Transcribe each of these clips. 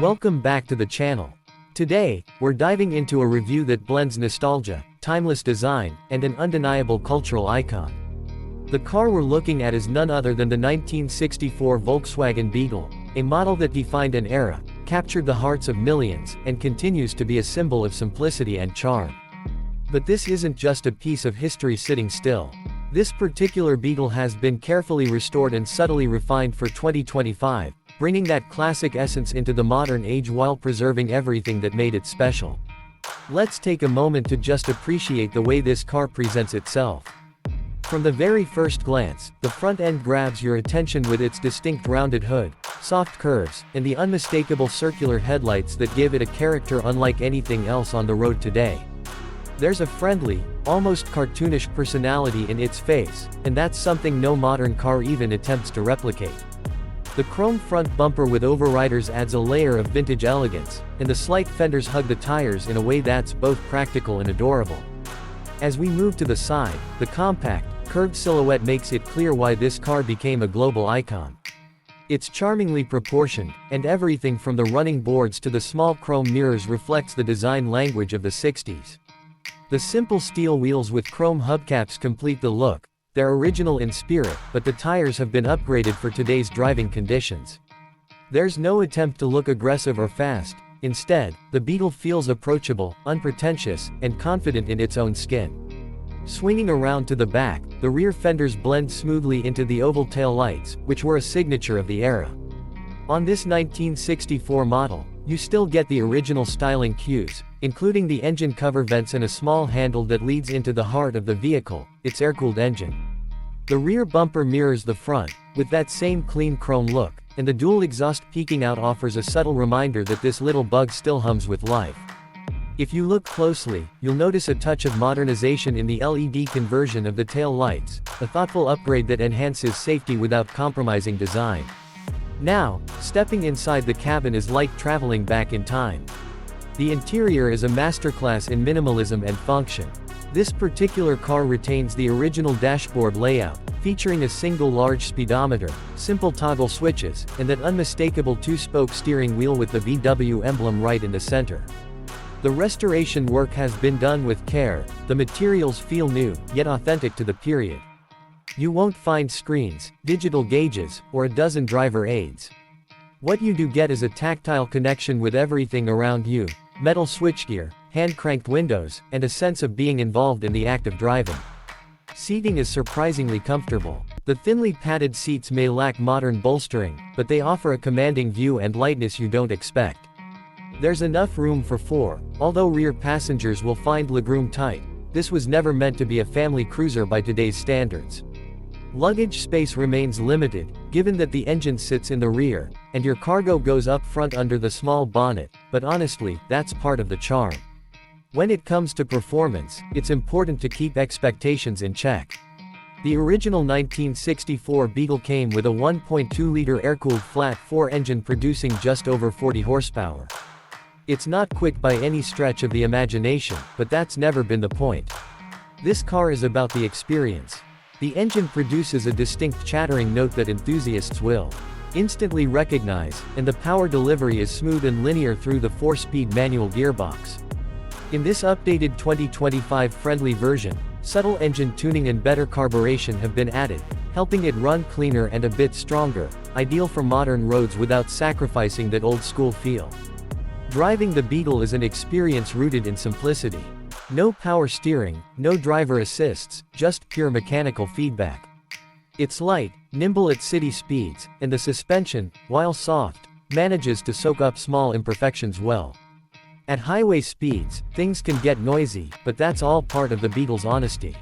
Welcome back to the channel. Today, we're diving into a review that blends nostalgia, timeless design, and an undeniable cultural icon. The car we're looking at is none other than the 1964 Volkswagen Beetle, a model that defined an era, captured the hearts of millions, and continues to be a symbol of simplicity and charm. But this isn't just a piece of history sitting still. This particular Beetle has been carefully restored and subtly refined for 2025, bringing that classic essence into the modern age while preserving everything that made it special. Let's take a moment to just appreciate the way this car presents itself. From the very first glance, the front end grabs your attention with its distinct rounded hood, soft curves, and the unmistakable circular headlights that give it a character unlike anything else on the road today. There's a friendly, almost cartoonish personality in its face, and that's something no modern car even attempts to replicate. The chrome front bumper with overriders adds a layer of vintage elegance, and the slight fenders hug the tires in a way that's both practical and adorable. As we move to the side, the compact, curved silhouette makes it clear why this car became a global icon. It's charmingly proportioned, and everything from the running boards to the small chrome mirrors reflects the design language of the 60s. The simple steel wheels with chrome hubcaps complete the look. They're original in spirit, but the tires have been upgraded for today's driving conditions. There's no attempt to look aggressive or fast. Instead, the Beetle feels approachable, unpretentious, and confident in its own skin. Swinging around to the back, the rear fenders blend smoothly into the oval tail lights, which were a signature of the era. On this 1964 model, you still get the original styling cues, including the engine cover vents and a small handle that leads into the heart of the vehicle, its air-cooled engine. The rear bumper mirrors the front, with that same clean chrome look, and the dual exhaust peeking out offers a subtle reminder that this little bug still hums with life. If you look closely, you'll notice a touch of modernization in the LED conversion of the tail lights, a thoughtful upgrade that enhances safety without compromising design. Now, stepping inside the cabin is like traveling back in time. The interior is a masterclass in minimalism and function. This particular car retains the original dashboard layout, featuring a single large speedometer, simple toggle switches, and that unmistakable two-spoke steering wheel with the VW emblem right in the center. The restoration work has been done with care. The materials feel new, yet authentic to the period. You won't find screens, digital gauges, or a dozen driver aids. What you do get is a tactile connection with everything around you: metal switchgear, hand-cranked windows, and a sense of being involved in the act of driving. Seating is surprisingly comfortable. The thinly padded seats may lack modern bolstering, but they offer a commanding view and lightness you don't expect. There's enough room for four, although rear passengers will find legroom tight. This was never meant to be a family cruiser by today's standards. Luggage space remains limited, given that the engine sits in the rear, and your cargo goes up front under the small bonnet, but honestly, that's part of the charm. When it comes to performance, it's important to keep expectations in check. The original 1964 Beetle came with a 1.2-liter air-cooled flat-4 engine producing just over 40 horsepower. It's not quick by any stretch of the imagination, but that's never been the point. This car is about the experience. The engine produces a distinct chattering note that enthusiasts will instantly recognize, and the power delivery is smooth and linear through the 4-speed manual gearbox. In this updated 2025 friendly version, subtle engine tuning and better carburation have been added, helping it run cleaner and a bit stronger, ideal for modern roads without sacrificing that old-school feel. Driving the Beetle is an experience rooted in simplicity. No power steering, no driver assists, just pure mechanical feedback. It's light, nimble at city speeds, and the suspension, while soft, manages to soak up small imperfections well. At highway speeds, things can get noisy, but that's all part of the Beetle's honesty.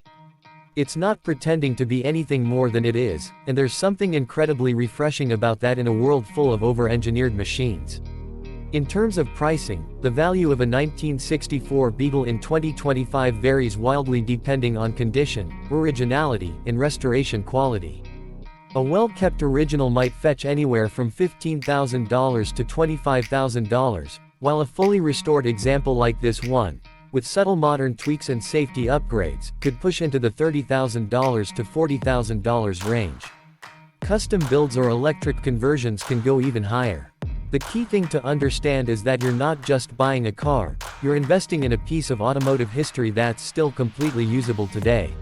It's not pretending to be anything more than it is, and there's something incredibly refreshing about that in a world full of over-engineered machines. In terms of pricing, the value of a 1964 Beetle in 2025 varies wildly depending on condition, originality, and restoration quality. A well-kept original might fetch anywhere from $15,000 to $25,000, while a fully restored example like this one, with subtle modern tweaks and safety upgrades, could push into the $30,000 to $40,000 range. Custom builds or electric conversions can go even higher. The key thing to understand is that you're not just buying a car, you're investing in a piece of automotive history that's still completely usable today.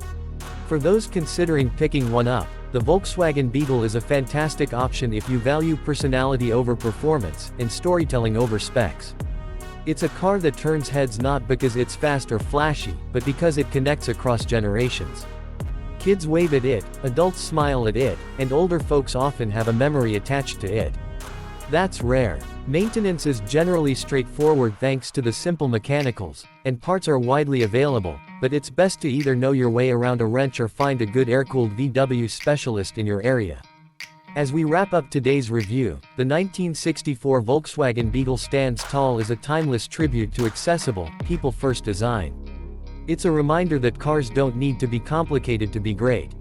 For those considering picking one up, the Volkswagen Beetle is a fantastic option if you value personality over performance, and storytelling over specs. It's a car that turns heads not because it's fast or flashy, but because it connects across generations. Kids wave at it, adults smile at it, and older folks often have a memory attached to it. That's rare. Maintenance is generally straightforward thanks to the simple mechanicals, and parts are widely available, but it's best to either know your way around a wrench or find a good air-cooled VW specialist in your area. As we wrap up today's review, the 1964 Volkswagen Beetle stands tall as a timeless tribute to accessible, people-first design. It's a reminder that cars don't need to be complicated to be great.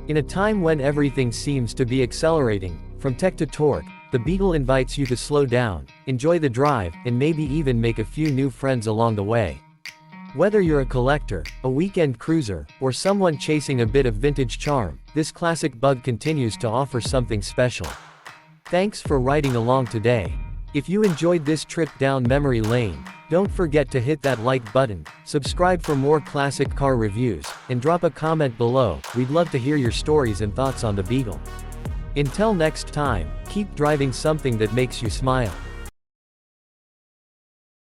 In a time when everything seems to be accelerating, from tech to torque, the Beetle invites you to slow down, enjoy the drive, and maybe even make a few new friends along the way. Whether you're a collector, a weekend cruiser, or someone chasing a bit of vintage charm, this classic bug continues to offer something special. Thanks for riding along today. If you enjoyed this trip down memory lane, don't forget to hit that like button, subscribe for more classic car reviews, and drop a comment below. We'd love to hear your stories and thoughts on the Beetle. Until next time, keep driving something that makes you smile.